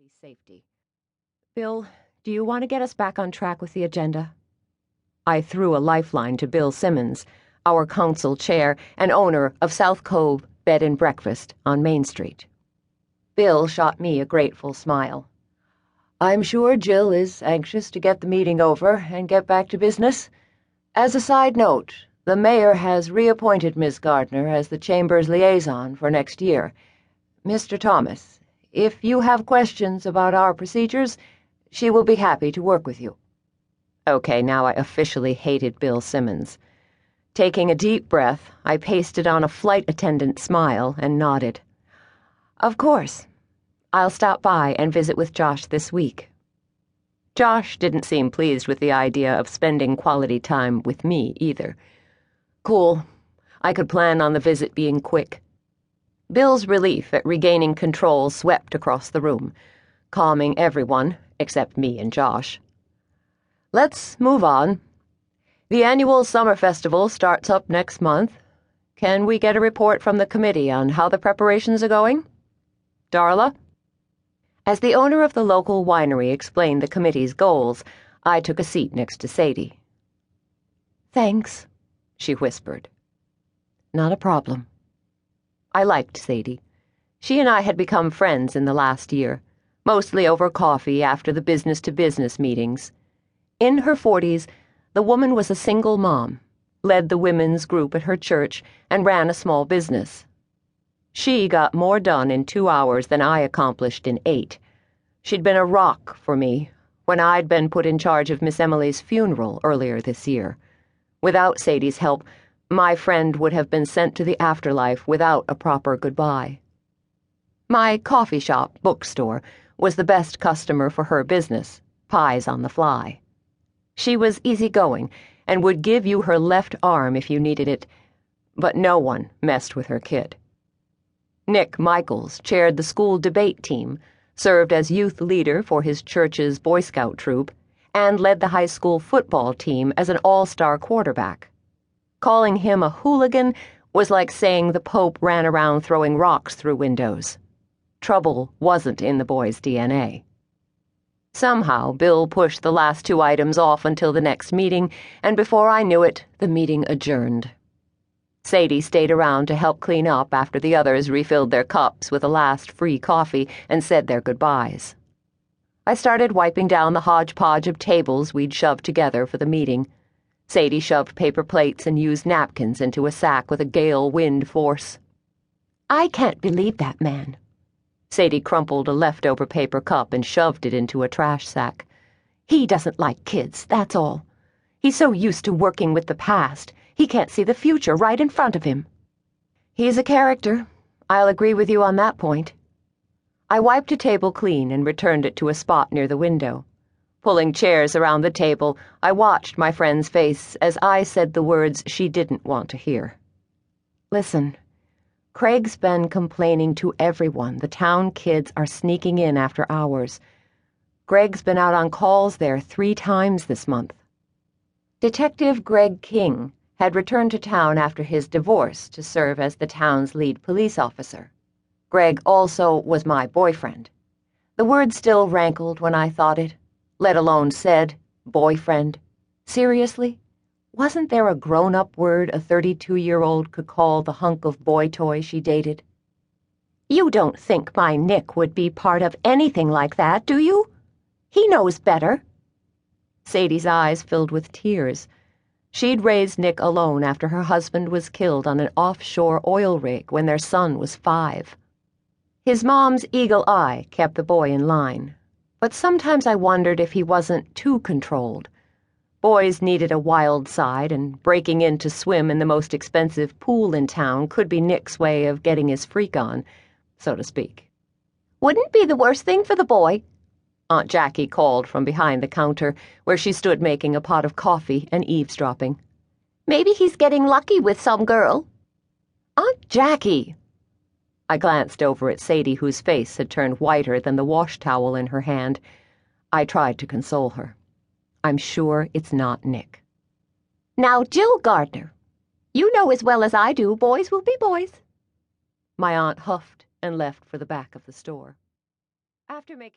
Sadie's safety. Bill, do you want to get us back on track with the agenda? I threw a lifeline to Bill Simmons, our council chair and owner of South Cove Bed and Breakfast on Main Street. Bill shot me a grateful smile. I'm sure Jill is anxious to get the meeting over and get back to business. As a side note, the mayor has reappointed Ms. Gardner as the chamber's liaison for next year. Mr. Thomas, if you have questions about our procedures, she will be happy to work with you. Okay, now I officially hated Bill Simmons. Taking a deep breath, I pasted on a flight attendant smile and nodded. Of course. I'll stop by and visit with Josh this week. Josh didn't seem pleased with the idea of spending quality time with me either. Cool. I could plan on the visit being quick. Bill's relief at regaining control swept across the room, calming everyone except me and Josh. Let's move on. The annual summer festival starts up next month. Can we get a report from the committee on how the preparations are going? Darla? As the owner of the local winery explained the committee's goals, I took a seat next to Sadie. Thanks, she whispered. Not a problem. I liked Sadie. She and I had become friends in the last year, mostly over coffee after the business-to-business meetings. In her 40s, the woman was a single mom, led the women's group at her church, and ran a small business. She got more done in 2 hours than I accomplished in 8. She'd been a rock for me when I'd been put in charge of Miss Emily's funeral earlier this year. Without Sadie's help, my friend would have been sent to the afterlife without a proper goodbye. My coffee shop, bookstore, was the best customer for her business, Pies on the Fly. She was easygoing and would give you her left arm if you needed it, but no one messed with her kid. Nick Michaels chaired the school debate team, served as youth leader for his church's Boy Scout troop, and led the high school football team as an all-star quarterback. Calling him a hooligan was like saying the Pope ran around throwing rocks through windows. Trouble wasn't in the boy's DNA. Somehow, Bill pushed the last 2 items off until the next meeting, and before I knew it, the meeting adjourned. Sadie stayed around to help clean up after the others refilled their cups with a last free coffee and said their goodbyes. I started wiping down the hodgepodge of tables we'd shoved together for the meeting. Sadie shoved paper plates and used napkins into a sack with a gale wind force. I can't believe that man. Sadie crumpled a leftover paper cup and shoved it into a trash sack. He doesn't like kids, that's all. He's so used to working with the past, he can't see the future right in front of him. He's a character. I'll agree with you on that point. I wiped a table clean and returned it to a spot near the window. Pulling chairs around the table, I watched my friend's face as I said the words she didn't want to hear. Listen, Craig's been complaining to everyone the town kids are sneaking in after hours. Greg's been out on calls there 3 times this month. Detective Greg King had returned to town after his divorce to serve as the town's lead police officer. Greg also was my boyfriend. The word still rankled when I thought it, let alone said, boyfriend. Seriously? Wasn't there a grown-up word a 32-year-old could call the hunk of boy toy she dated? You don't think my Nick would be part of anything like that, do you? He knows better. Sadie's eyes filled with tears. She'd raised Nick alone after her husband was killed on an offshore oil rig when their son was 5. His mom's eagle eye kept the boy in line, but sometimes I wondered if he wasn't too controlled. Boys needed a wild side, and breaking in to swim in the most expensive pool in town could be Nick's way of getting his freak on, so to speak. Wouldn't be the worst thing for the boy, Aunt Jackie called from behind the counter, where she stood making a pot of coffee and eavesdropping. Maybe he's getting lucky with some girl. Aunt Jackie! I glanced over at Sadie, whose face had turned whiter than the wash towel in her hand. I tried to console her. I'm sure it's not Nick. Now, Jill Gardner, you know as well as I do boys will be boys. My aunt huffed and left for the back of the store. After making